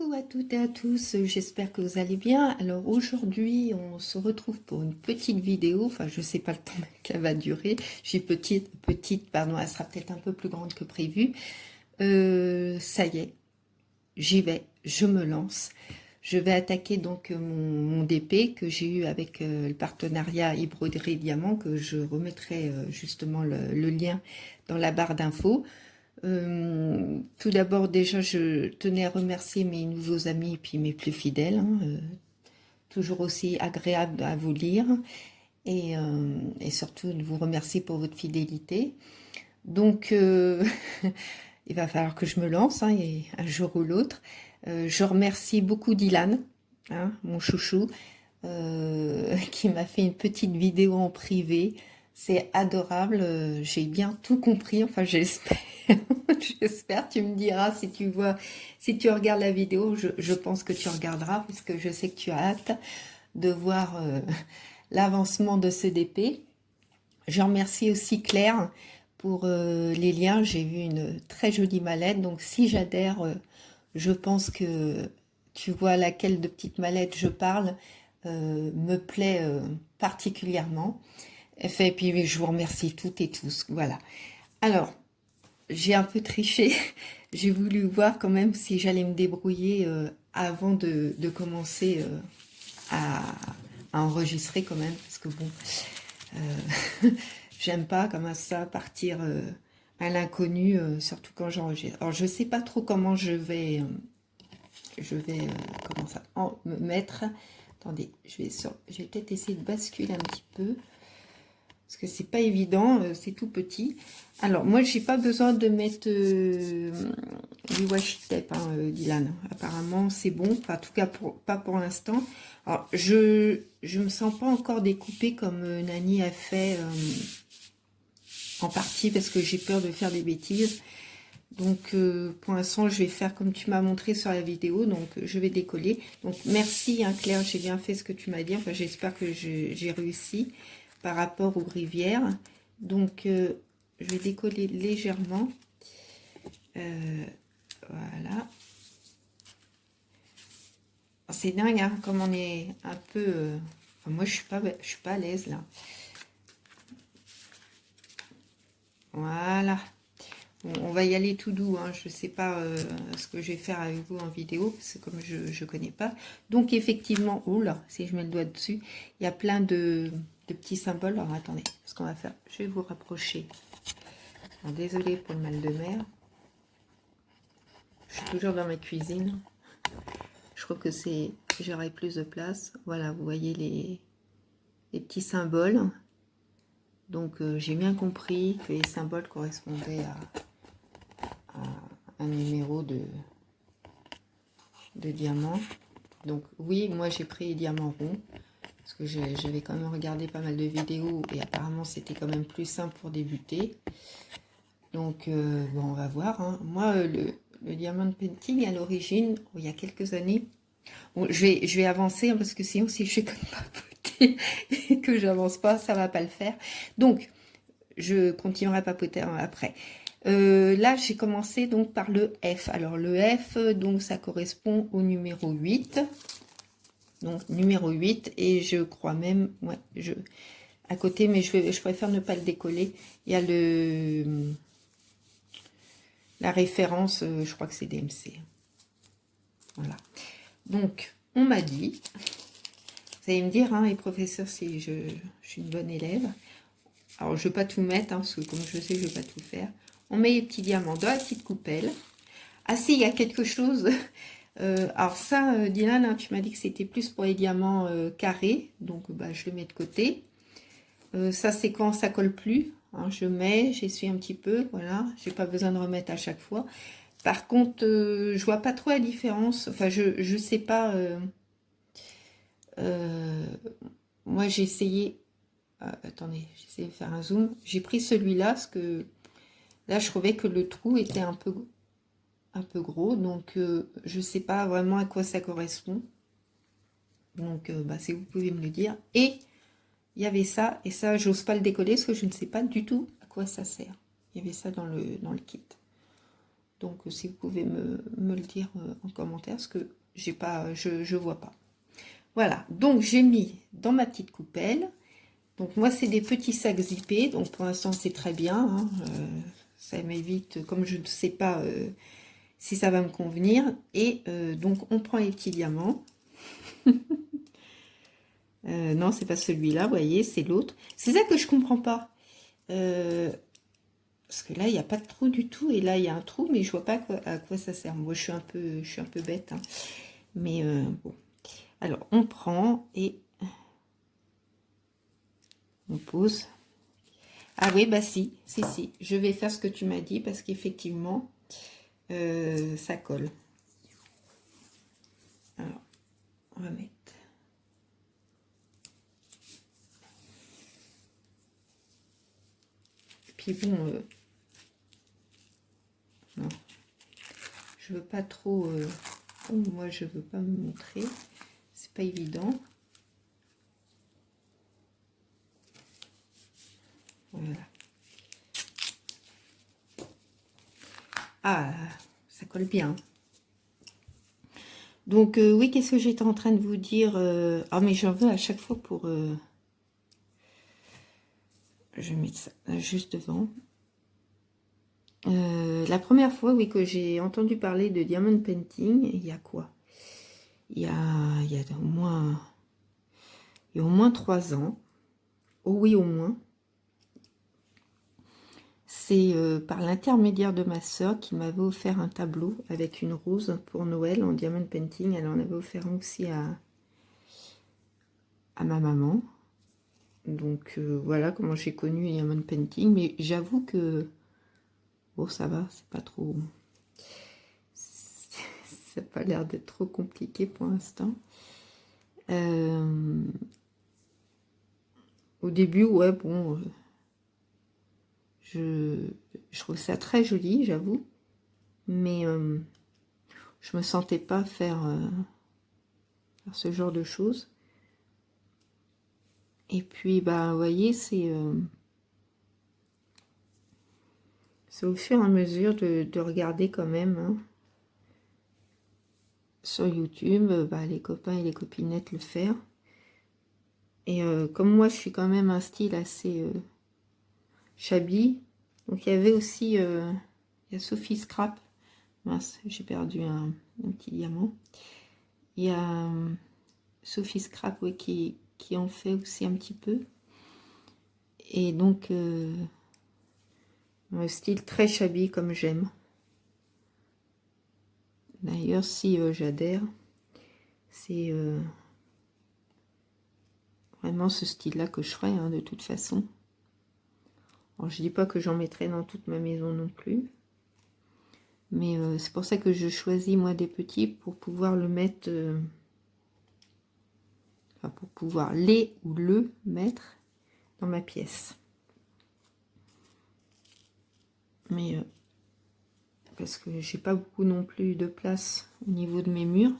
Coucou à toutes et à tous, j'espère que vous allez bien. Alors aujourd'hui, on se retrouve pour une petite vidéo, enfin je sais pas le temps qu'elle va durer. J'ai petite, pardon, elle sera peut-être un peu plus grande que prévu. Ça y est, j'y vais, je me lance. Je vais attaquer donc mon DP que j'ai eu avec le partenariat Broderie Diamant, que je remettrai justement le lien dans la barre d'infos. Tout d'abord, déjà, je tenais à remercier mes nouveaux amis et puis mes plus fidèles, hein, toujours aussi agréable à vous lire et surtout de vous remercier pour votre fidélité. Donc, il va falloir que je me lance, hein, et un jour ou l'autre. Je remercie beaucoup Dylan, hein, mon chouchou, qui m'a fait une petite vidéo en privé. C'est adorable, j'ai bien tout compris, enfin j'espère. J'espère, tu me diras si tu vois, si tu regardes la vidéo, je pense que tu regarderas, parce que je sais que tu as hâte de voir l'avancement de ce DP. Je remercie aussi Claire pour les liens. J'ai vu une très jolie mallette, donc si j'adhère, je pense que tu vois laquelle de petite mallette je parle, me plaît particulièrement. Et puis je vous remercie toutes et tous. Voilà. Alors, j'ai un peu triché. J'ai voulu voir quand même si j'allais me débrouiller avant de commencer à enregistrer quand même, parce que bon, j'aime pas comme ça partir à l'inconnu, surtout quand j'enregistre. Alors je sais pas trop comment je vais comment ça me mettre. Attendez, je vais peut-être essayer de basculer un petit peu. Parce que c'est pas évident, c'est tout petit. Alors, moi, j'ai pas besoin de mettre du washi tape, hein, Dylan. Apparemment, c'est bon. Enfin, en tout cas, pas pour l'instant. Alors, je me sens pas encore découpée comme Nani a fait en partie parce que j'ai peur de faire des bêtises. Donc, pour l'instant, je vais faire comme tu m'as montré sur la vidéo. Donc, je vais décoller. Donc, merci, hein, Claire, j'ai bien fait ce que tu m'as dit. Enfin, j'espère que j'ai réussi par rapport aux rivières. Donc, je vais décoller légèrement. Voilà. C'est dingue, hein, comme on est un peu... Enfin, moi, je suis pas à l'aise, là. Voilà. Bon, on va y aller tout doux, hein. Je ne sais pas ce que je vais faire avec vous en vidéo, parce que comme je ne connais pas. Donc, effectivement, oh là, si je mets le doigt dessus, il y a plein de petits symboles. Alors, attendez, ce qu'on va faire, je vais vous rapprocher. Désolée pour le mal de mer. Je suis toujours dans ma cuisine. Je crois que j'aurai plus de place. Voilà, vous voyez les petits symboles. Donc, j'ai bien compris que les symboles correspondaient à un numéro de diamant. Donc, oui, moi, j'ai pris les diamants ronds. Parce que j'avais quand même regardé pas mal de vidéos. Et apparemment, c'était quand même plus simple pour débuter. Donc, bon, on va voir, hein. Moi, le diamond painting, à l'origine, il y a quelques années, bon, je vais avancer, hein, parce que sinon, si je fais comme papoter et que j'avance pas, ça va pas le faire. Donc, je continuerai à papoter après. Là, j'ai commencé donc par le F. Alors, le F, donc, ça correspond au numéro 8. Donc, numéro 8, et je crois même, ouais, à côté, mais je préfère ne pas le décoller. Il y a la référence, je crois que c'est DMC. Voilà. Donc, on m'a dit, vous allez me dire, hein, les professeurs, si je suis une bonne élève. Alors, je ne vais pas tout mettre, hein, parce que comme je sais, je ne vais pas tout faire. On met les petits diamants dans la petite coupelle. Ah si, il y a quelque chose. Alors ça, Dylan, hein, tu m'as dit que c'était plus pour les diamants carrés. Donc, bah, je le mets de côté. Ça, c'est quand ça colle plus. Hein, je mets, j'essuie un petit peu. Voilà, j'ai pas besoin de remettre à chaque fois. Par contre, je vois pas trop la différence. Enfin, je sais pas. Moi, j'ai essayé. Attendez, j'ai essayé de faire un zoom. J'ai pris celui-là parce que là, je trouvais que le trou était un peu gros. Donc, je sais pas vraiment à quoi ça correspond. Donc, bah, si vous pouvez me le dire. Et il y avait ça. Et ça, j'ose pas le décoller parce que je ne sais pas du tout à quoi ça sert. Il y avait ça dans le kit. Donc si vous pouvez me le dire en commentaire, parce que j'ai pas, je vois pas. Voilà, donc j'ai mis dans ma petite coupelle. Donc moi c'est des petits sacs zippés, donc pour l'instant c'est très bien, hein, ça m'évite, comme je ne sais pas si ça va me convenir. Et donc on prend les petits diamants. Non, c'est pas celui-là, vous voyez, c'est l'autre. C'est ça que je comprends pas. Parce que là, il n'y a pas de trou du tout. Et là, il y a un trou, mais je vois pas à quoi ça sert. Moi, je suis un peu bête. Hein. Mais bon. Alors, on prend et on pose. Ah oui, bah si. Je vais faire ce que tu m'as dit parce qu'effectivement, ça colle. Alors, on va mettre. Puis bon, non, je veux pas trop. Moi, je veux pas me montrer. C'est pas évident. Voilà. Ah, ça colle bien. Donc, oui, qu'est-ce que j'étais en train de vous dire Ah, mais j'en veux à chaque fois pour... je vais mettre ça juste devant. La première fois, oui, que j'ai entendu parler de diamond painting, il y a quoi? Il y a au moins 3 ans. Oh oui, au moins. C'est par l'intermédiaire de ma soeur qui m'avait offert un tableau avec une rose pour Noël en diamond painting. Elle en avait offert un aussi à ma maman. Donc voilà comment j'ai connu diamond painting. Mais j'avoue que bon, ça va, c'est pas trop... Ça n'a pas l'air d'être trop compliqué pour l'instant. Au début, ouais, bon... je trouve ça très joli, j'avoue. Mais je me sentais pas faire ce genre de choses. Et puis, bah, vous voyez, c'est au fur et à mesure de regarder quand même hein, sur YouTube, bah, les copains et les copinettes le faire. Et comme moi, je suis quand même un style assez shabby. Donc, il y avait aussi, il y a Sophie Scrap. Mince, j'ai perdu un petit diamant. Il y a Sophie Scrap, oui, qui en fait aussi un petit peu. Et donc, un style très shabby comme j'aime. D'ailleurs, si j'adhère, c'est vraiment ce style-là que je ferai, hein, de toute façon. Alors, je dis pas que j'en mettrai dans toute ma maison non plus. Mais c'est pour ça que je choisis, moi, des petits pour pouvoir le mettre... enfin, pour pouvoir les ou le mettre dans ma pièce. Mais... parce que j'ai pas beaucoup non plus de place au niveau de mes murs.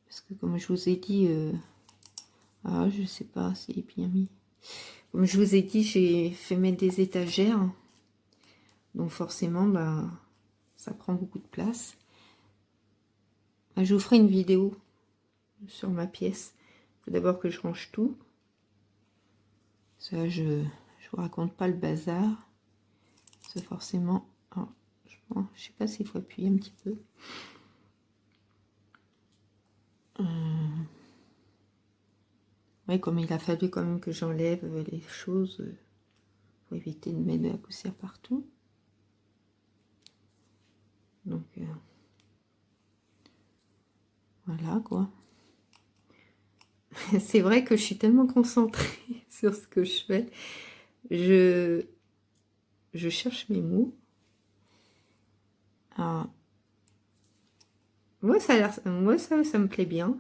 Parce que comme je vous ai dit... ah, je sais pas, c'est bien mis. Comme je vous ai dit, j'ai fait mettre des étagères. Donc forcément, bah, ça prend beaucoup de place. Bah, je vous ferai une vidéo sur ma pièce. Il faut d'abord que je range tout. Ça, je vous raconte pas le bazar. C'est forcément... oh, je sais pas s'il faut appuyer un petit peu. Oui, comme il a fallu quand même que j'enlève les choses pour éviter de mettre de la poussière partout. Donc, voilà, quoi. C'est vrai que je suis tellement concentrée sur ce que je fais. Je cherche mes mots. Alors, moi, ça me plaît bien.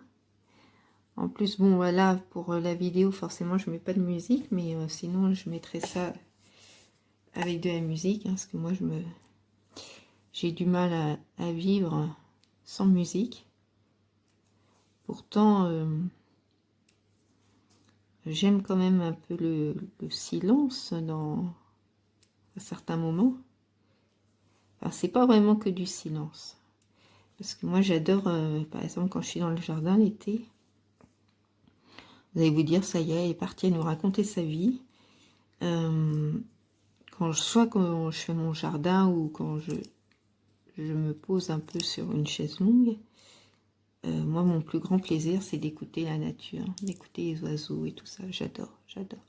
En plus, bon, voilà, pour la vidéo, forcément, je mets pas de musique, mais sinon, je mettrais ça avec de la musique, hein, parce que moi, j'ai du mal à vivre sans musique. Pourtant, j'aime quand même un peu le silence à certains moments. Enfin, c'est pas vraiment que du silence. Parce que moi, j'adore, par exemple, quand je suis dans le jardin l'été, vous allez vous dire, ça y est, elle est partie à nous raconter sa vie. Soit quand je fais mon jardin ou quand je me pose un peu sur une chaise longue, moi, mon plus grand plaisir, c'est d'écouter la nature, d'écouter les oiseaux et tout ça. J'adore, j'adore.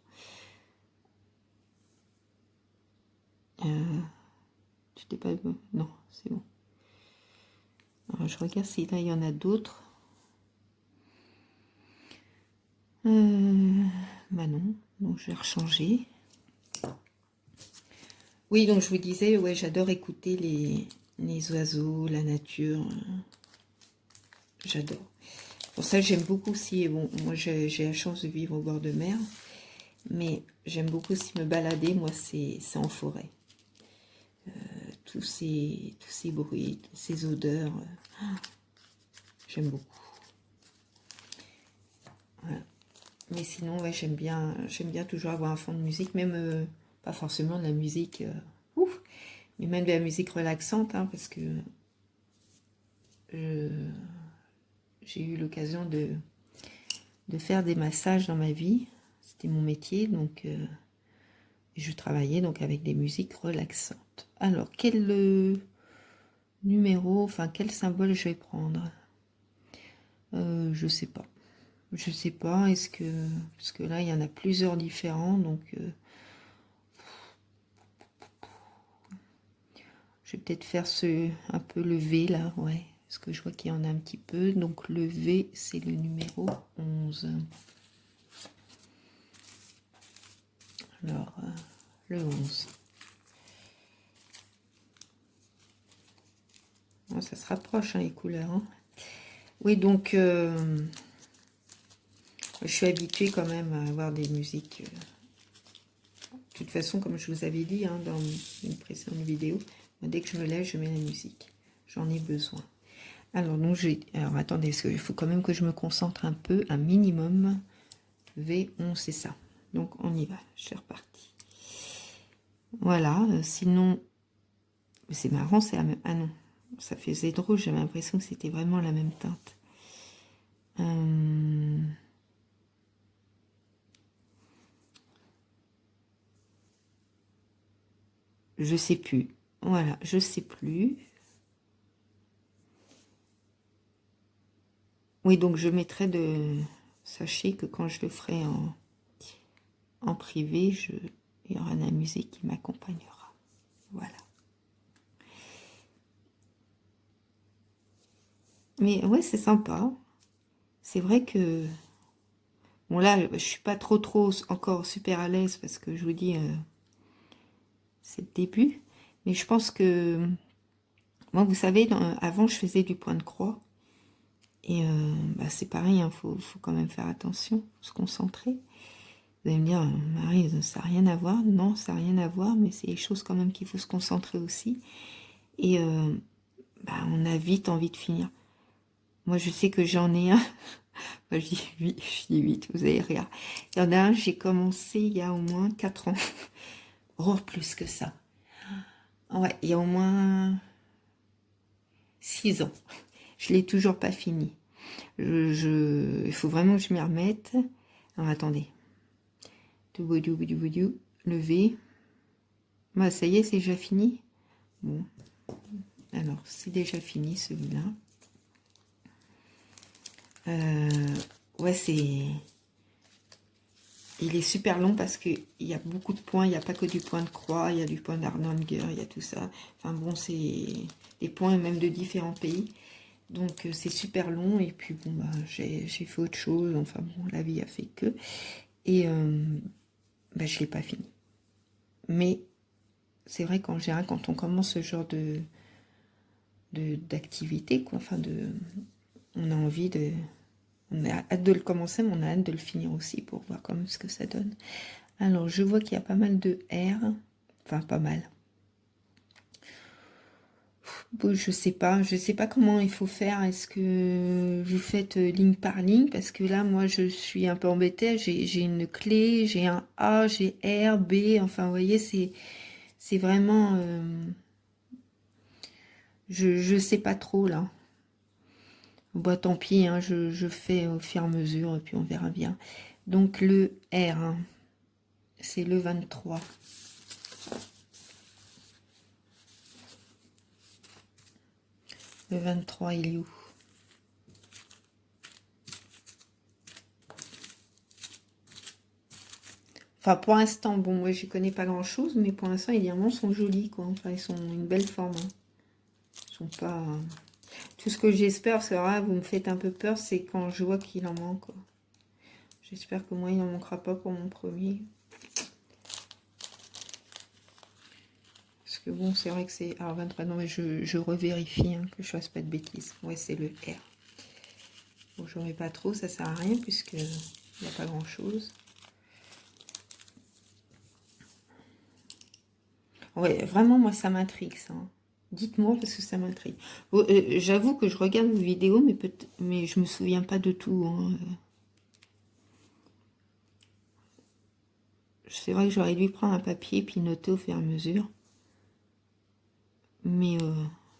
Tu t'es pas... Non, c'est bon. Alors, je regarde si là, il y en a d'autres. Bah non, donc je vais rechanger. Oui, donc je vous disais, ouais, j'adore écouter les oiseaux, la nature. J'adore. Pour ça, j'aime beaucoup aussi, bon, moi j'ai la chance de vivre au bord de mer, mais j'aime beaucoup aussi me balader, moi c'est en forêt. Tous ces bruits, ces odeurs, j'aime beaucoup. Voilà. Mais sinon, ouais, j'aime bien toujours avoir un fond de musique, même pas forcément de la musique, ouf, mais même de la musique relaxante, hein, parce que j'ai eu l'occasion de faire des massages dans ma vie. C'était mon métier, donc je travaillais donc avec des musiques relaxantes. Alors, quel numéro, enfin quel symbole je vais prendre? Je sais pas. Je sais pas, est-ce que... Parce que là, il y en a plusieurs différents, donc... je vais peut-être faire un peu le V, là, ouais. Parce que je vois qu'il y en a un petit peu. Donc, le V, c'est le numéro 11. Alors, le 11. Oh, ça se rapproche, hein, les couleurs. Hein. Oui, donc... je suis habituée quand même à avoir des musiques... de toute façon, comme je vous avais dit hein, dans une précédente vidéo, dès que je me lève, je mets la musique. J'en ai besoin. Alors, donc, alors attendez, parce qu'il faut quand même que je me concentre un peu, un minimum. V11, c'est ça. Donc, on y va. Je suis repartie. Voilà. Sinon, c'est marrant, c'est la même... Ah non, ça faisait drôle. J'avais l'impression que c'était vraiment la même teinte. Je sais plus. Voilà, je sais plus. Oui, donc je mettrai de... Sachez que quand je le ferai en privé, il y aura de la musique qui m'accompagnera. Voilà. Mais ouais, c'est sympa. C'est vrai que... Bon là, je suis pas trop encore super à l'aise parce que je vous dis, c'est le début. Mais je pense que... Moi, vous savez, avant, je faisais du point de croix. Et bah, c'est pareil, il faut quand même faire attention, se concentrer. Vous allez me dire, Marie, ça n'a rien à voir. Non, ça n'a rien à voir, mais c'est des choses quand même qu'il faut se concentrer aussi. Et bah, on a vite envie de finir. Moi, je sais que j'en ai un. Moi, je dis 8, vous allez rire. Il y en a un, j'ai commencé il y a au moins 4 ans. Oh, plus que ça. Ouais, il y a au moins 6 ans. Je ne l'ai toujours pas fini. Il faut vraiment que je m'y remette. Alors, attendez. Lever. Bah, ça y est, c'est déjà fini. Bon. Alors, c'est déjà fini, celui-là. Ouais, c'est... Il est super long parce qu'il y a beaucoup de points. Il n'y a pas que du point de croix, il y a du point d'Hardanger, il y a tout ça. Enfin bon, c'est des points même de différents pays. Donc c'est super long. Et puis bon, bah, j'ai fait autre chose. Enfin bon, la vie a fait que. Et bah, je ne l'ai pas fini. Mais c'est vrai qu'en général, quand on commence ce genre d'activité, quoi, enfin on a envie de... On a hâte de le commencer, mais on a hâte de le finir aussi pour voir comme ce que ça donne. Alors, je vois qu'il y a pas mal de R. Enfin, pas mal. Bon, je sais pas comment il faut faire. Est-ce que vous faites ligne par ligne? Parce que là, moi, je suis un peu embêtée. J'ai une clé, j'ai un A, j'ai R, B. Enfin, vous voyez, c'est vraiment... Je sais pas trop, là. Bon, tant pis, hein, je fais au fur et à mesure, et puis on verra bien. Donc, le R, hein, c'est le 23. Le 23, il est où? Enfin, pour l'instant, bon, moi, je connais pas grand-chose, mais pour l'instant, les diamants sont jolis, quoi. Enfin, ils sont une belle forme. Hein. Ils sont pas... Tout ce que j'espère, parce que là, vous me faites un peu peur, c'est quand je vois qu'il en manque, quoi. J'espère que moi, il n'en manquera pas pour mon premier. Parce que bon, c'est vrai que c'est... Alors, 23, non, mais je revérifie, hein, que je fasse pas de bêtises. Ouais, c'est le R. Bon, j'en mets pas trop, ça sert à rien, puisque il n'y a pas grand-chose. Ouais, vraiment, moi, ça m'intrigue, ça. Dites-moi, parce que ça m'intrigue. J'avoue que je regarde vos vidéos, mais je me souviens pas de tout. Hein. C'est vrai que j'aurais dû prendre un papier puis noter au fur et à mesure. Mais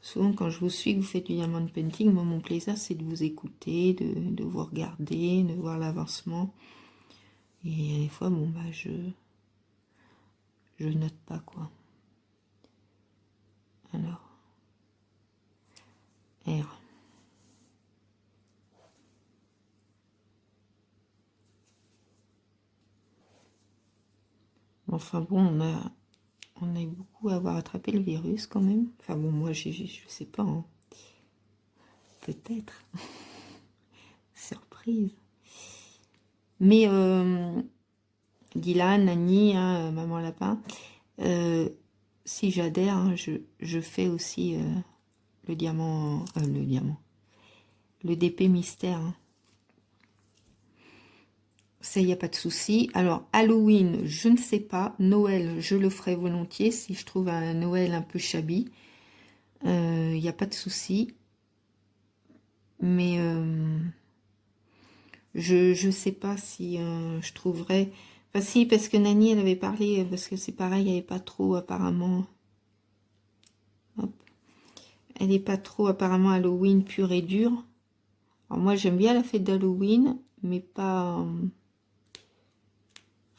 souvent, quand je vous suis, que vous faites du diamond painting, moi, mon plaisir, c'est de vous écouter, de vous regarder, de voir l'avancement. Et des fois, bon, bah, je note pas, quoi. Alors, R. Enfin bon, on a eu beaucoup à avoir attrapé le virus quand même. Enfin bon, moi, je sais pas. Hein. Peut-être. Surprise. Mais Dylan, Annie, hein, Maman Lapin, si j'adhère, hein, je fais aussi le diamant, le DP mystère. Hein. Ça, il n'y a pas de souci. Alors, Halloween, je ne sais pas. Noël, je le ferai volontiers si je trouve un Noël un peu shabby. Il n'y a pas de souci. Mais je ne sais pas si je trouverais... Enfin, si, parce que Nani, elle avait parlé, parce que c'est pareil, elle n'est pas trop, apparemment... Hop. Elle n'est pas trop, apparemment, Halloween pur et dur. Alors, moi, j'aime bien la fête d'Halloween, mais pas...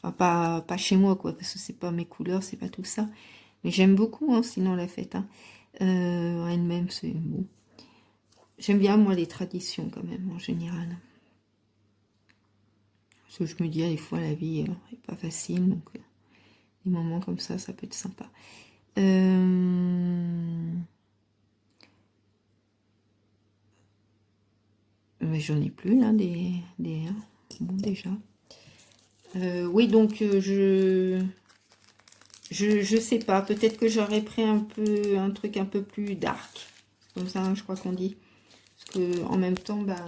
Enfin, pas chez moi, quoi, parce que c'est pas mes couleurs, c'est pas tout ça. Mais j'aime beaucoup, hein, sinon, la fête. Hein. En elle-même, c'est bon. J'aime bien, moi, les traditions, quand même, en général. Parce que je me dis, des fois, la vie n'est pas facile, donc des moments comme ça peut être sympa. Mais j'en ai plus, là, des bon, déjà. Oui, donc, je sais pas, peut-être que j'aurais pris un truc un peu plus dark. Comme ça, hein, je crois qu'on dit. Parce que en même temps, bah,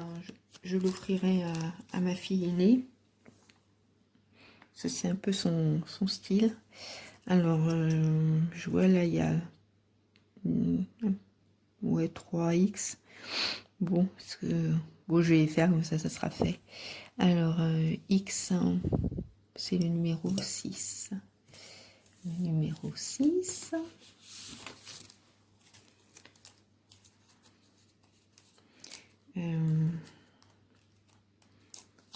je l'offrirai à ma fille aînée. Ça, c'est un peu son style. Alors, je vois là, il y a ouais, 3X. Bon, parce que, bon, je vais faire comme ça sera fait. Alors, X, hein, c'est le numéro 6. Le numéro 6.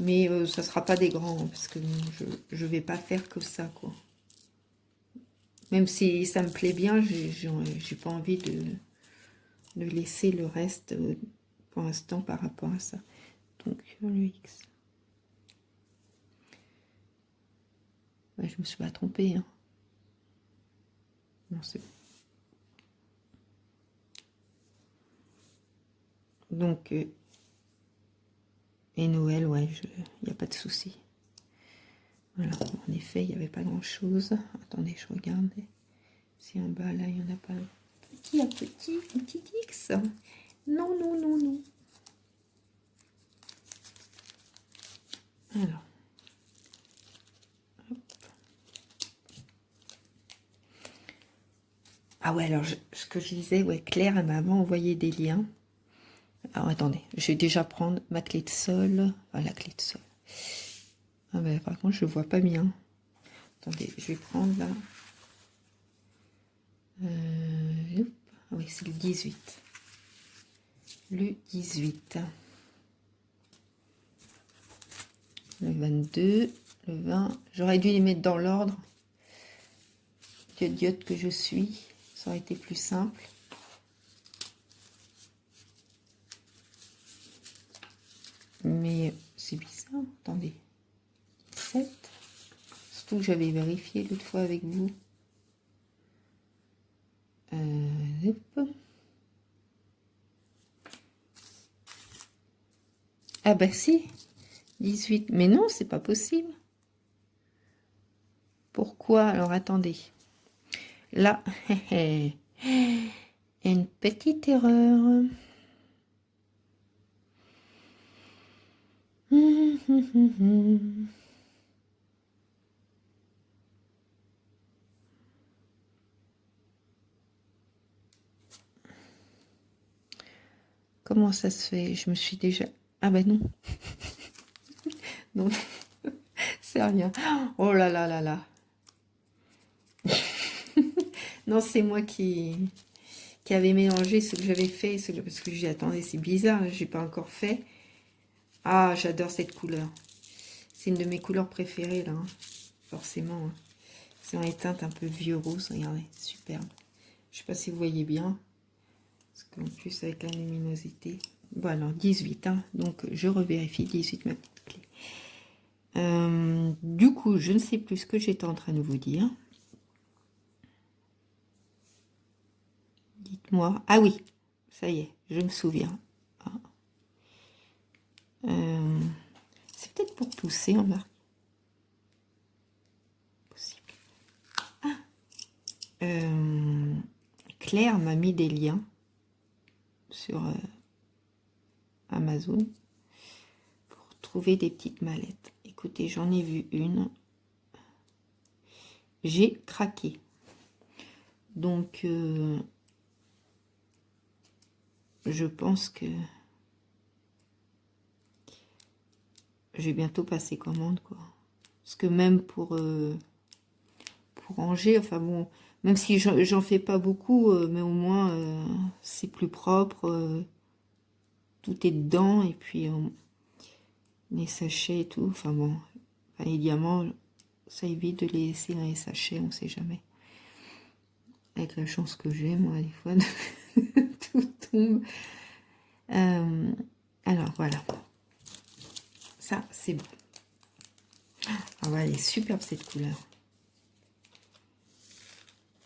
Mais ça sera pas des grands, parce que je vais pas faire que ça, quoi. Même si ça me plaît bien, j'ai pas envie de laisser le reste pour l'instant par rapport à ça. Donc, le X. Ouais, je me suis pas trompée. Hein. Non, c'est bon. Donc, et Noël, ouais, il n'y a pas de souci. Voilà, en effet, il n'y avait pas grand-chose. Attendez, je regarde. Si en bas, là, il n'y en a pas un petit X. Non, non, non, non. Alors. Hop. Ah ouais, alors, ce que je disais, ouais, Claire, elle m'avait envoyé des liens. Alors, attendez, je vais déjà prendre ma clé de sol. Ah, la clé de sol. Ah ben, par contre, je ne vois pas bien. Attendez, je vais prendre là. Ah oui, c'est le 18. Le 18. Le 22, le 20. J'aurais dû les mettre dans l'ordre. Idiote que je suis. Ça aurait été plus simple. Mais c'est bizarre. Attendez. 17. Surtout que j'avais vérifié l'autre fois avec vous. Hop. Ah bah si. 18. Mais non, c'est pas possible. Pourquoi? Alors attendez. Là, une petite erreur. Comment ça se fait? Je me suis déjà... Ah ben non. Non, c'est rien. Oh là là là là. Non, c'est moi qui avait mélangé ce que j'avais fait. Parce que j'ai attendez, c'est bizarre, j'ai pas encore fait. Ah, j'adore cette couleur. C'est une de mes couleurs préférées, là. Hein. Forcément. Hein. C'est en teinte un peu vieux rose. Regardez, superbe. Je sais pas si vous voyez bien. Parce qu'en plus, avec la luminosité... Bon, alors, 18. Hein. Donc, je revérifie. 18, ma petite clé. Du coup, je ne sais plus ce que j'étais en train de vous dire. Dites-moi. Ah oui, ça y est, je me souviens. Ah. C'est peut-être pour pousser, on marque. Possible. Ah. Claire m'a mis des liens sur Amazon pour trouver des petites mallettes. Écoutez, j'en ai vu une. J'ai craqué. Donc, je pense que je vais bientôt passer commande, quoi. Parce que même pour ranger, enfin bon, même si j'en fais pas beaucoup, mais au moins c'est plus propre, tout est dedans, et puis les sachets et tout, enfin bon, enfin, les diamants, ça évite de les laisser dans les sachets, on sait jamais. Avec la chance que j'ai, moi, des fois, tout tombe. Alors voilà, ça c'est bon. Ah ouais, elle est superbe cette couleur.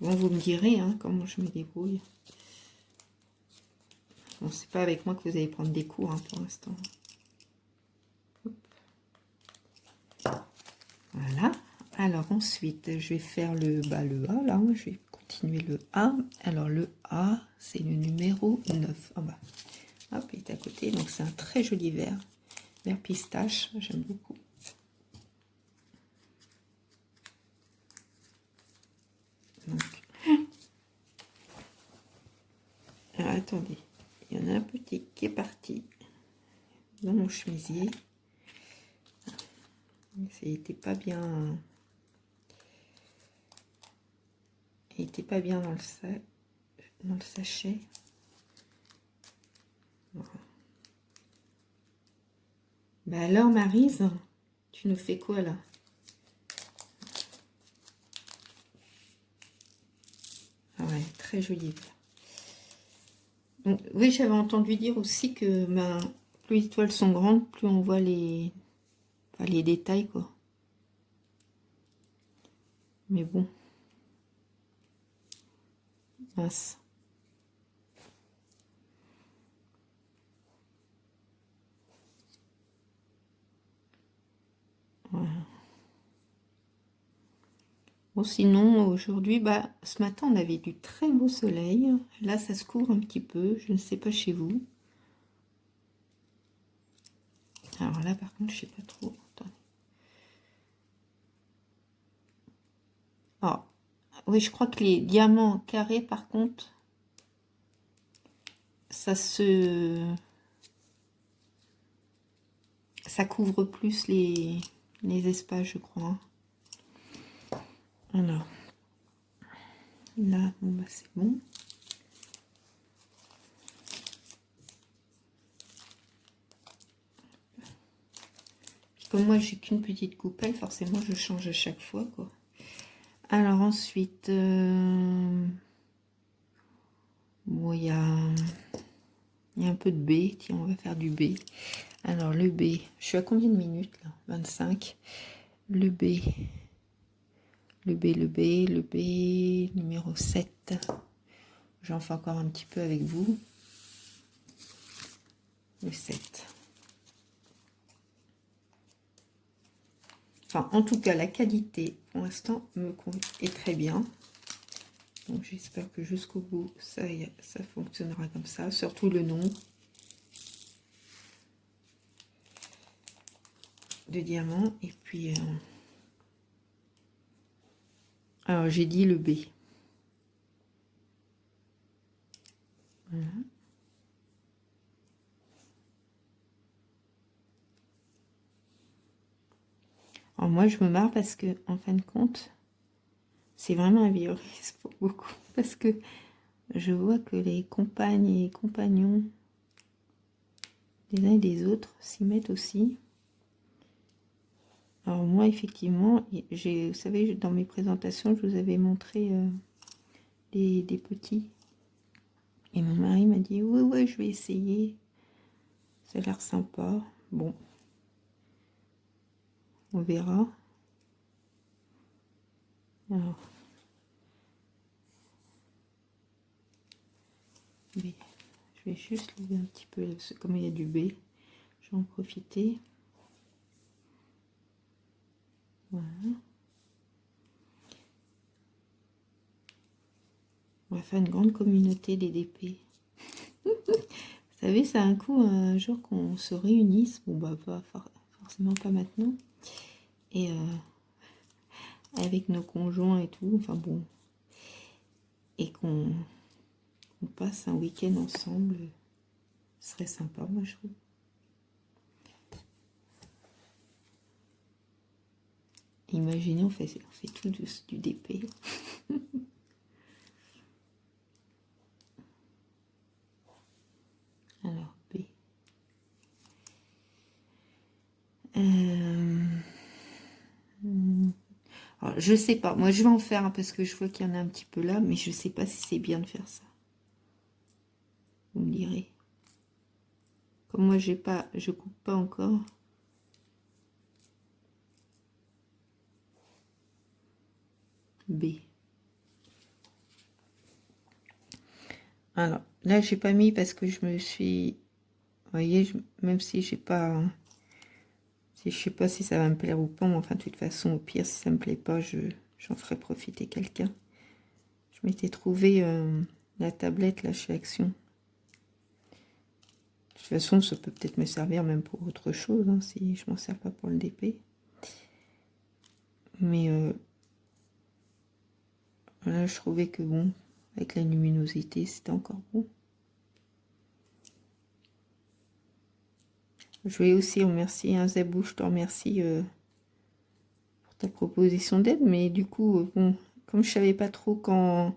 Bon, vous me direz hein, comment je me débrouille. Bon, c'est pas avec moi que vous allez prendre des cours hein, pour l'instant. Voilà. Alors ensuite, je vais faire le A là. Je vais continuer le A. Alors le A, c'est le numéro 9. En bas. Hop, il est à côté. Donc c'est un très joli vert. Vert pistache. J'aime beaucoup. Donc, alors attendez. Il y en a un petit qui est parti dans mon chemisier. Il n'était pas bien. Il n'était pas bien dans le sachet. Voilà. Bah alors Maryse, tu nous fais quoi là? Ah ouais, très joli. Donc, oui, j'avais entendu dire aussi que plus les toiles sont grandes, plus on voit les détails, quoi. Mais bon. Mince. Voilà. Bon, sinon, aujourd'hui, bah, ce matin, on avait du très beau soleil. Là, ça se couvre un petit peu. Je ne sais pas chez vous. Alors là, par contre, je sais pas trop. Attendez. Ah, oui, je crois que les diamants carrés, par contre, ça couvre plus les espaces, je crois. Alors, là, bon, bah, c'est bon. comme moi j'ai qu'une petite coupelle, forcément je change à chaque fois, quoi. Alors ensuite, bon, il y a un peu de B. Tiens, on va faire du B. Alors le B, je suis à combien de minutes là? 25. Le B. Le B, le B, le B, numéro 7. J'en fais encore un petit peu avec vous. Le 7. Enfin, en tout cas, la qualité, pour l'instant, me convient très bien. Donc, j'espère que jusqu'au bout, ça fonctionnera comme ça. Surtout le nom de diamant. Et puis, alors, j'ai dit le B. Voilà. Alors, moi, je me marre parce que, en fin de compte, c'est vraiment un virus pour beaucoup. Parce que je vois que les compagnes et compagnons des uns et des autres s'y mettent aussi. Alors moi, effectivement, vous savez, dans mes présentations, je vous avais montré des petits. Et mon mari m'a dit, ouais, ouais, je vais essayer. Ça a l'air sympa. Bon, on verra. Alors, B. Je vais juste lever un petit peu, comme il y a du B, je vais en profiter. Voilà. On va faire une grande communauté des DP. Vous savez, ça a un coup, un jour qu'on se réunisse, bon bah pas forcément pas maintenant, et avec nos conjoints et tout, enfin bon, et qu'on passe un week-end ensemble, ce serait sympa, moi je trouve. Imaginez, on fait tout du DP. Alors, B. Alors, je sais pas. Moi, je vais en faire parce que je vois qu'il y en a un petit peu là, mais je sais pas si c'est bien de faire ça. Vous me direz. Comme moi, je coupe pas encore. B. Alors, là, j'ai pas mis parce que je me suis... Vous voyez, même si j'ai pas... Je sais pas si ça va me plaire ou pas, mais enfin, de toute façon, au pire, si ça me plaît pas, j'en ferai profiter quelqu'un. Je m'étais trouvé la tablette là chez Action. De toute façon, ça peut peut-être me servir même pour autre chose, hein, si je m'en sers pas pour le DP. Mais voilà, je trouvais que bon, avec la luminosité, c'était encore bon. Je vais aussi remercier Zabou, je te remercie pour ta proposition d'aide, mais du coup, bon, comme je savais pas trop quand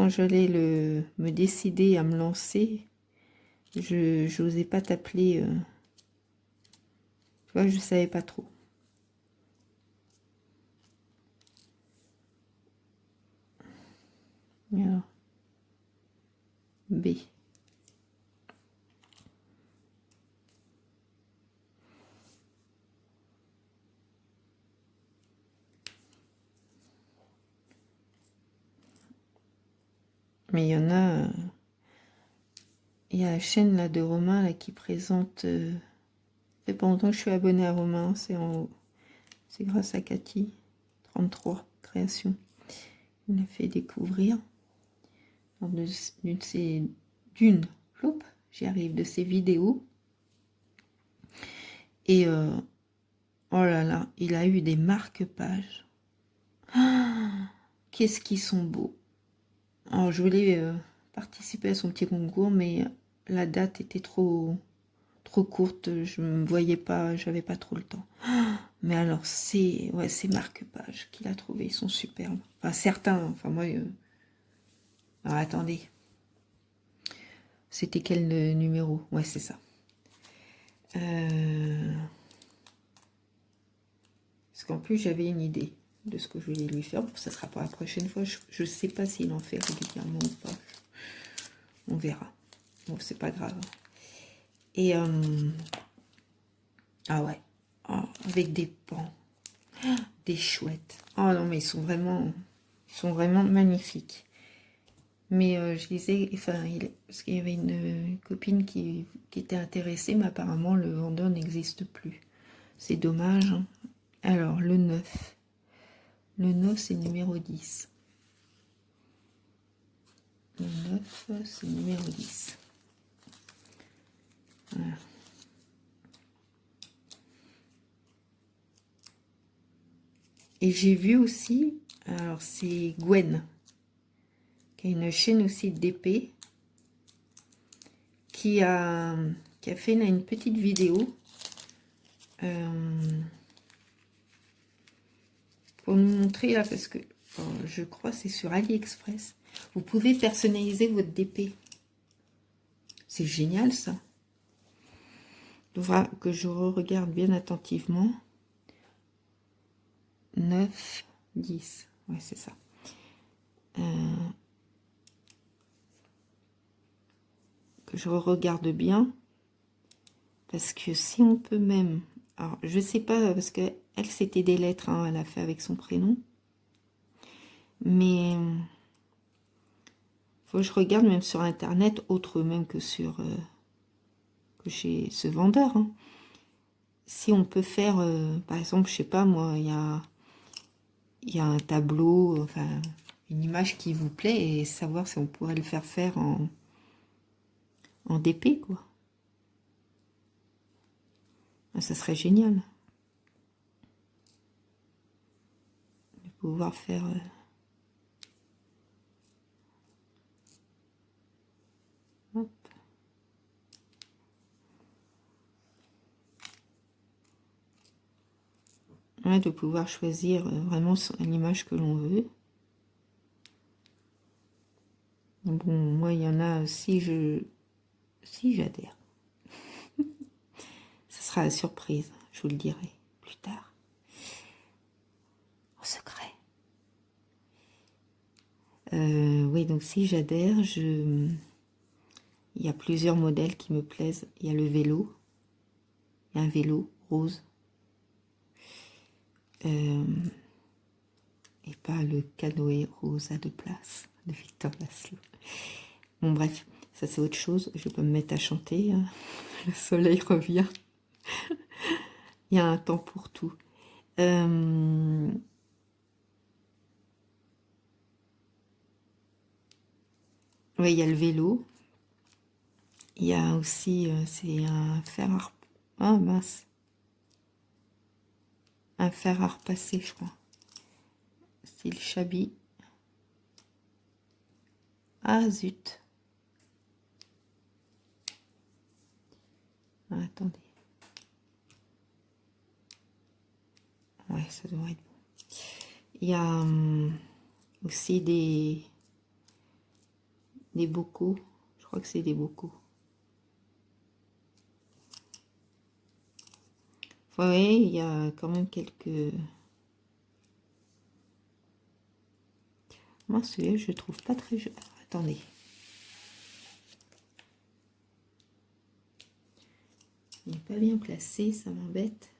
j'allais me décider à me lancer, je n'osais pas t'appeler. Tu vois, je savais pas trop. Alors, B. Mais il y en a... il y a la chaîne là, de Romain là, qui présente... ça fait pas longtemps que je suis abonnée à Romain, c'est grâce à Cathy, 33, création. Il m'a fait découvrir d'une, j'y arrive, de ses vidéos. Et oh là là, il a eu des marque-pages. Ah, qu'est-ce qu'ils sont beaux. Alors je voulais participer à son petit concours, mais la date était trop courte, je me voyais pas, j'avais pas trop le temps. Ah, mais alors ces marque-pages qu'il a trouvés, ils sont superbes. Enfin certains, enfin moi... alors attendez. C'était quel numéro? Ouais, c'est ça. qu'en plus, j'avais une idée de ce que je voulais lui faire. Bon, ça sera pour la prochaine fois. Je ne sais pas s'il en fait régulièrement ou pas. On verra. Bon, c'est pas grave. Et, ah ouais, oh, avec des pans, des chouettes. Oh non, mais ils sont vraiment magnifiques. Mais je disais, enfin, parce qu'il y avait une copine qui était intéressée, mais apparemment le vendeur n'existe plus. C'est dommage. Hein. Alors, le 9. Le 9, c'est numéro 10. Le 9, c'est numéro 10. Voilà. Et j'ai vu aussi, alors c'est Gwen, qui a une chaîne aussi d'épée, qui a fait là, une petite vidéo pour nous montrer, là, parce que je crois que c'est sur AliExpress. Vous pouvez personnaliser votre DP. C'est génial, ça. Il faudra que je regarde bien attentivement. 9, 10. Ouais, c'est ça. Que je regarde bien. Parce que si on peut même... Alors, je sais pas, parce que elle, c'était des lettres, hein, elle a fait avec son prénom. Mais... faut que je regarde même sur Internet, autre même que sur... que chez ce vendeur. Hein. Si on peut faire... par exemple, je sais pas, moi, il y a un tableau, enfin, une image qui vous plaît, et savoir si on pourrait le faire en DP, quoi. Ça serait génial. De pouvoir faire... hop. Ouais, de pouvoir choisir vraiment l'image que l'on veut. Bon, moi, il y en a, si j'adhère. Ce sera la surprise, je vous le dirai plus tard. En secret. Oui, donc si j'adhère, il y a plusieurs modèles qui me plaisent. Il y a le vélo. Il y a un vélo rose. Et pas le canoë rose à 2 places de Victor Laszlo. Bon, bref, ça c'est autre chose. Je peux me mettre à chanter. Hein. Le soleil revient. Il y a un temps pour tout. Oui, il y a le vélo. Il y a aussi, c'est un fer à... Ah mince. Un fer à repasser, je crois. Style Chabi. Ah zut. Ah, attendez. Ouais, ça devrait être bon. Il y a aussi des bocaux. Je crois que c'est des bocaux. Oui, il y a quand même quelques... Moi, celui-là, je trouve pas très... Attendez. Il n'est pas bien placé, ça m'embête.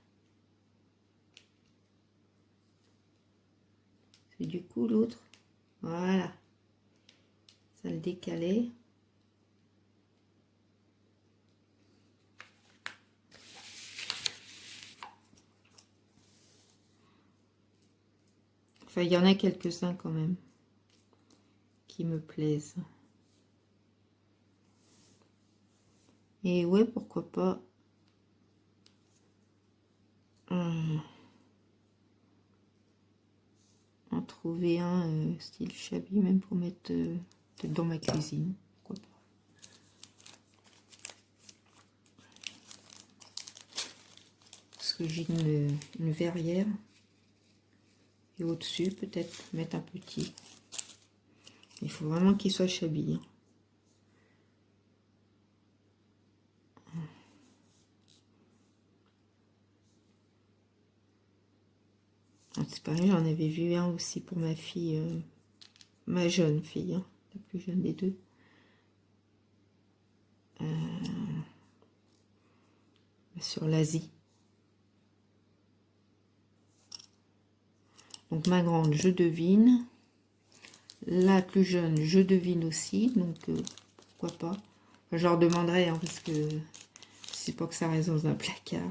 C'est du coup l'autre. Voilà. Ça le décalait. Enfin, il y en a quelques-uns quand même qui me plaisent. Et ouais, pourquoi pas en trouver un style Chabi, même pour mettre peut-être dans ma cuisine. Pourquoi pas. Parce que j'ai une verrière. Et au-dessus, peut-être mettre un petit. Il faut vraiment qu'il soit Chabi. Hein. C'est pareil, j'en avais vu un aussi pour ma fille, ma jeune fille, hein, la plus jeune des deux. Sur l'Asie. Donc ma grande, je devine. La plus jeune, je devine aussi. Donc pourquoi pas. Enfin, je leur demanderai, hein, parce que c'est pas que ça reste dans un placard.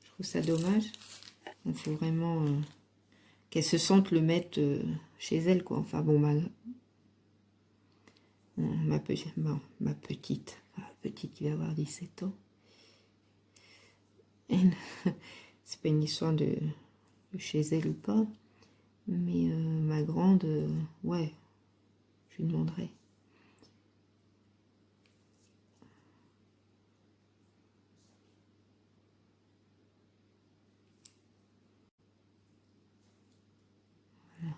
Je trouve ça dommage. Il faut vraiment qu'elles se sentent le mettre chez elles, quoi. Enfin bon, ma petite qui va avoir 17 ans. C'est pas une histoire de chez elle ou pas, mais ma grande, ouais, je lui demanderai. Voilà.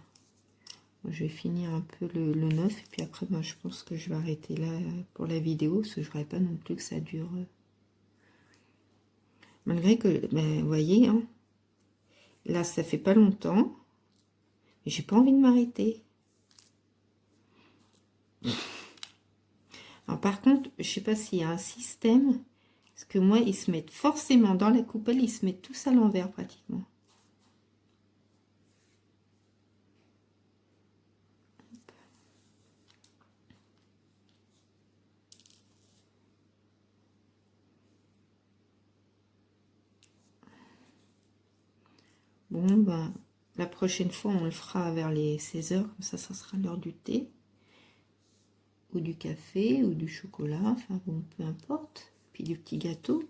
Je vais finir un peu le 9, et puis après, ben, je pense que je vais arrêter là pour la vidéo, parce que je ne voudrais pas non plus que ça dure. Malgré que, ben, vous voyez, hein, là, ça fait pas longtemps, mais j'ai pas envie de m'arrêter. Alors, par contre, je sais pas s'il y a un système, parce que moi, ils se mettent forcément dans la coupelle, ils se mettent tous à l'envers pratiquement. Bon, ben, la prochaine fois, on le fera vers les 16 h, comme ça sera l'heure du thé, ou du café, ou du chocolat, enfin bon, peu importe. Puis du petit gâteau.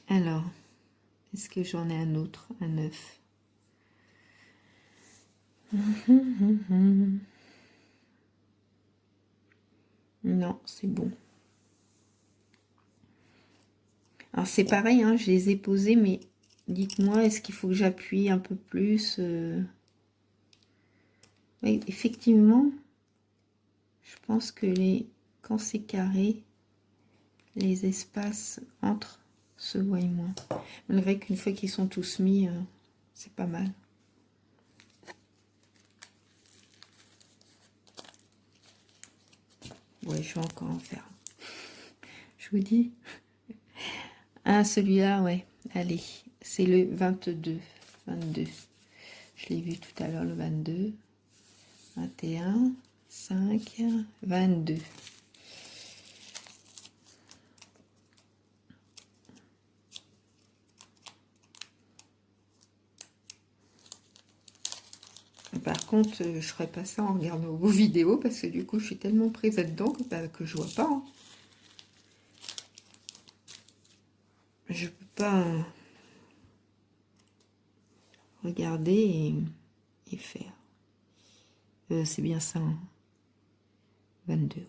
Alors, est-ce que j'en ai un autre, un 9? Non, c'est bon. Alors c'est pareil, hein, je les ai posés, mais dites-moi, est-ce qu'il faut que j'appuie un peu plus Oui, effectivement, je pense que quand c'est carré, les espaces entre se voient moins. Malgré qu'une fois qu'ils sont tous mis, c'est pas mal. Ouais, je vais encore en faire. Je vous dis. Ah, celui-là, ouais. Allez, c'est le 22. 22. Je l'ai vu tout à l'heure, le 22. 21, 5, 22. Par contre, je ne ferai pas ça en regardant vos vidéos, parce que du coup, je suis tellement prise là-dedans que je vois pas. Hein. Je peux pas regarder et faire. C'est bien ça, hein. 22, ouais.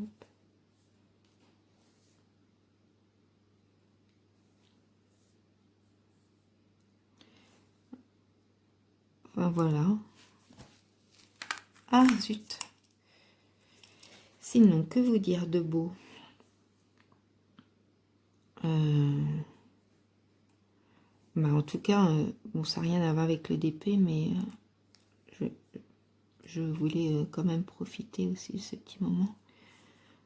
Hop. Enfin, voilà. Ah, zut. Sinon, que vous dire de beau? Bah, en tout cas, bon, ça n'a rien à voir avec le DP, mais je voulais quand même profiter aussi de ce petit moment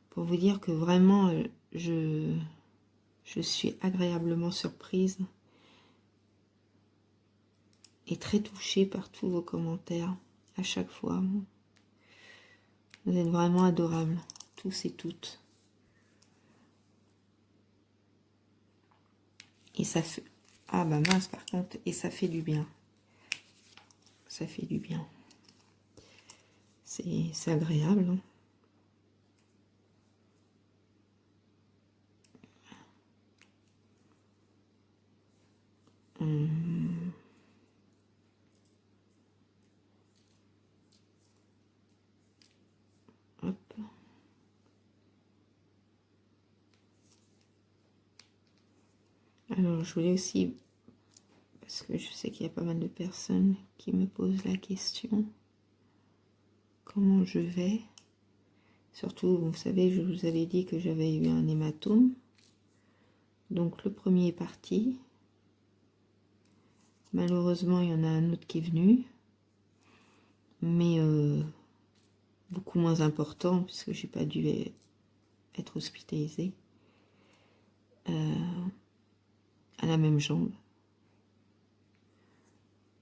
pour vous dire que vraiment, je suis agréablement surprise et très touchée par tous vos commentaires à chaque fois. Vous êtes vraiment adorables, tous et toutes. Et ça fait... Ah bah mince par contre, et ça fait du bien. Ça fait du bien. C'est agréable. Hein. Hop. Alors je voulais aussi, parce que je sais qu'il y a pas mal de personnes qui me posent la question. comment je vais. Surtout, vous savez, je vous avais dit que j'avais eu un hématome. Donc le premier est parti. Malheureusement, il y en a un autre qui est venu. Mais beaucoup moins important, puisque j'ai pas dû être hospitalisée. À la même jambe.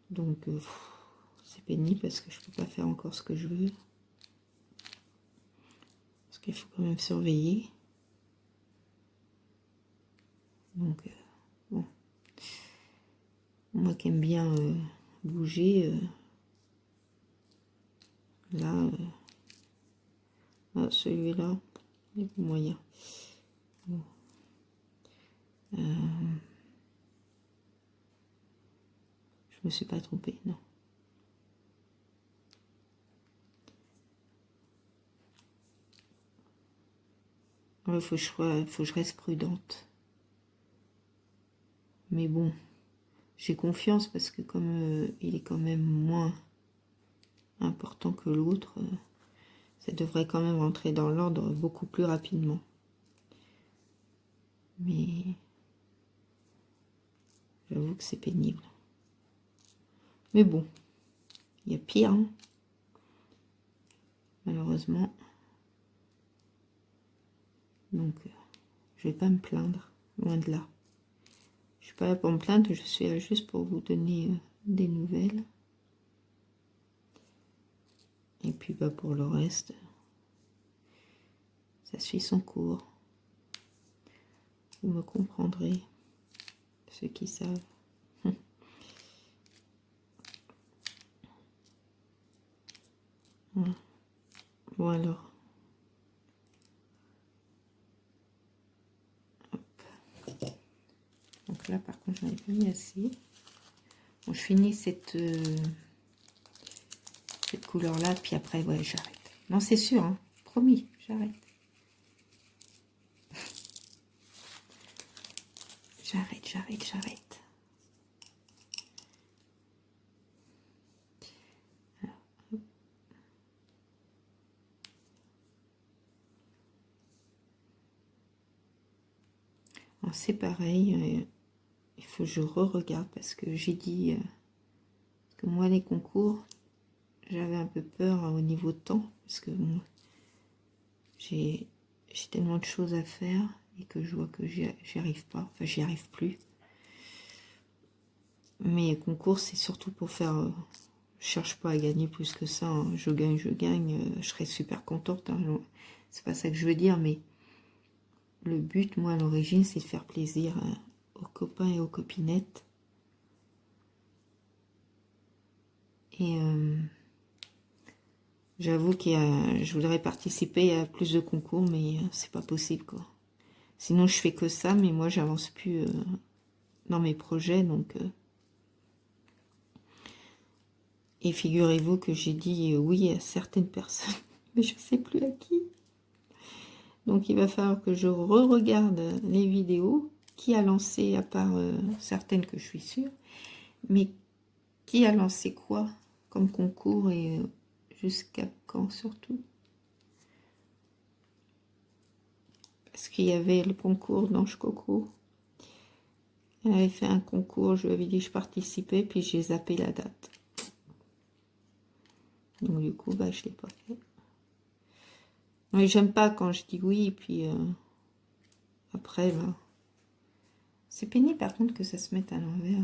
Donc c'est pénible parce que je peux pas faire encore ce que je veux. Parce qu'il faut quand même surveiller. Donc bon. Moi qui aime bien bouger, là, celui-là, il est moyen. Bon. Je me suis pas trompée, non. Il faut que je reste prudente. Mais bon, j'ai confiance parce que comme il est quand même moins important que l'autre, ça devrait quand même rentrer dans l'ordre beaucoup plus rapidement. Mais j'avoue que c'est pénible. Mais bon, il y a pire, hein, malheureusement. Donc, je vais pas me plaindre, loin de là. Je suis pas là pour me plaindre, je suis là juste pour vous donner des nouvelles. Et puis, bah, pour le reste, ça suit son cours. Vous me comprendrez, ceux qui savent. Bon alors. Hop. Donc là, par contre, j'en ai pas mis assez. Bon, je finis cette couleur-là, puis après, ouais, j'arrête. Non, c'est sûr, hein, promis, j'arrête. J'arrête. C'est pareil, il faut que je re-regarde parce que j'ai dit que moi les concours, j'avais un peu peur au niveau de temps parce que bon, j'ai tellement de choses à faire et que je vois que j'y arrive pas, enfin j'y arrive plus. Mais les concours, c'est surtout pour faire... je cherche pas à gagner plus que ça, hein. Je gagne, je serais super contente, hein. C'est pas ça que je veux dire, mais le but, moi, à l'origine, c'est de faire plaisir aux copains et aux copinettes. Et j'avoue que je voudrais participer à plus de concours, mais c'est pas possible, quoi. Sinon, je fais que ça, mais moi, j'avance plus dans mes projets, donc... Et figurez-vous que j'ai dit oui à certaines personnes, mais je sais plus à qui. Donc il va falloir que je re-regarde les vidéos, qui a lancé, à part certaines que je suis sûre, mais qui a lancé quoi comme concours et jusqu'à quand surtout. Parce qu'il y avait le concours d'Ange Coco. Elle avait fait un concours, je lui avais dit que je participais, puis j'ai zappé la date. Donc du coup, bah, je ne l'ai pas fait. Mais j'aime pas quand je dis oui, et puis après, bah, c'est pénible par contre que ça se mette à l'envers.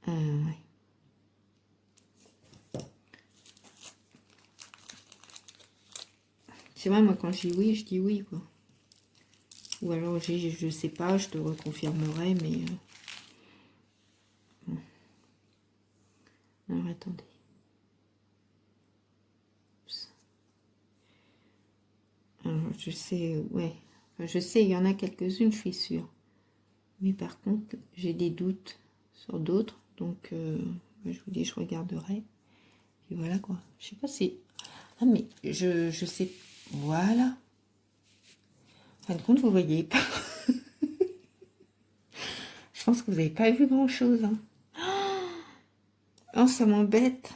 Ouais. C'est vrai, moi quand je dis oui, quoi. Ou alors je sais pas, je te reconfirmerai, mais... bon. Alors attendez. Alors je sais, ouais. Enfin, je sais, il y en a quelques-unes, je suis sûre. Mais par contre, j'ai des doutes sur d'autres. Donc, je vous dis, je regarderai. Et voilà quoi. Je sais pas si... Ah mais, je sais... Voilà. En fin de compte, vous voyez pas. Je pense que vous n'avez pas vu grand-chose. Hein. Oh, ça m'embête.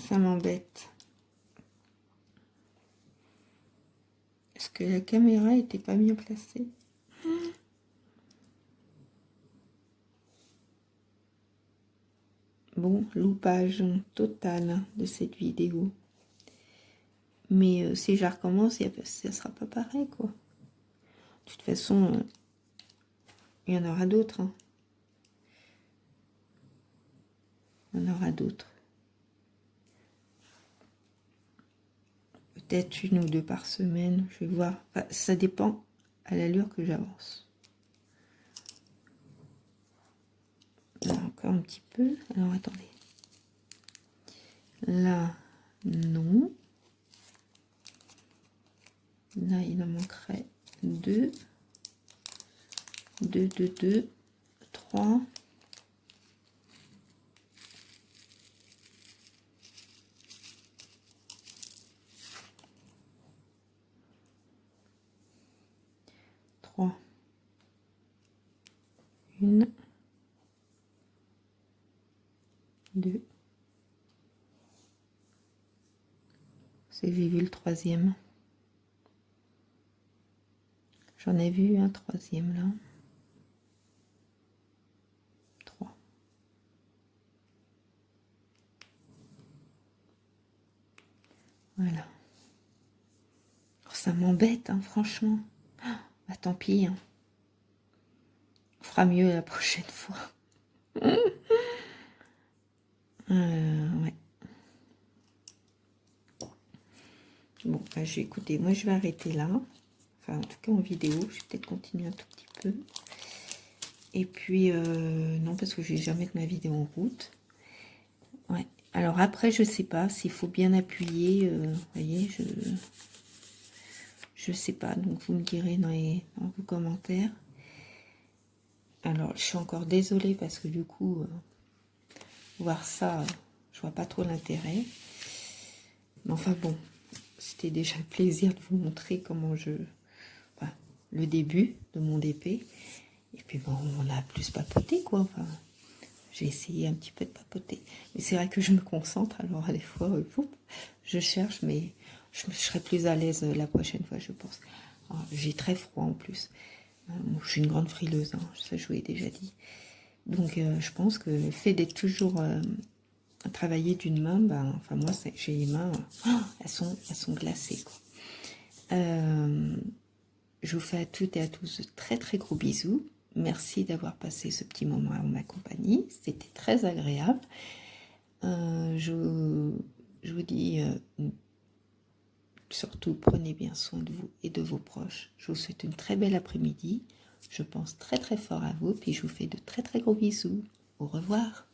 Ça m'embête. Est-ce que la caméra était pas bien placée? Bon, loupage total de cette vidéo. Mais si je recommence, ça sera pas pareil, quoi. De toute façon, il y en aura d'autres. Hein. Il y en aura d'autres. Peut-être 1 ou 2 par semaine, je vais voir. Enfin, ça dépend à l'allure que j'avance. Encore un petit peu. Alors, attendez. Là, non. Là, il en manquerait 2. 2, 2, 2, 3. 3. 1. 2. C'est j'ai vu le 3e. J'en ai vu un 3e là. 3. Voilà. Oh, ça m'embête, hein, franchement. Bah, tant pis. Hein. On fera mieux la prochaine fois. Ouais. Bon, bah, je vais écouter. Moi, je vais arrêter là. Enfin, en tout cas, en vidéo. Je vais peut-être continuer un tout petit peu. Et puis, non, parce que je vais jamais mettre ma vidéo en route. Ouais. Alors après, je sais pas s'il faut bien appuyer. Vous voyez, je sais pas. Donc, vous me direz dans vos commentaires. Alors, je suis encore désolée parce que du coup, voir ça, je vois pas trop l'intérêt. Mais enfin bon, c'était déjà le plaisir de vous montrer comment enfin, le début de mon DP. Et puis bon, on a plus papoté quoi. Enfin, j'ai essayé un petit peu de papoter. Mais c'est vrai que je me concentre, alors des fois, je cherche, mais je serai plus à l'aise la prochaine fois, je pense. J'ai très froid en plus. Je suis une grande frileuse, hein, ça je vous l'ai déjà dit. Donc je pense que le fait d'être toujours à travailler d'une main, ben, enfin moi j'ai les mains, elles sont glacées. Quoi. Je vous fais à toutes et à tous de très très gros bisous. Merci d'avoir passé ce petit moment en ma compagnie. C'était très agréable. Je vous dis surtout prenez bien soin de vous et de vos proches. Je vous souhaite une très belle après-midi. Je pense très très fort à vous. Puis je vous fais de très très gros bisous. Au revoir.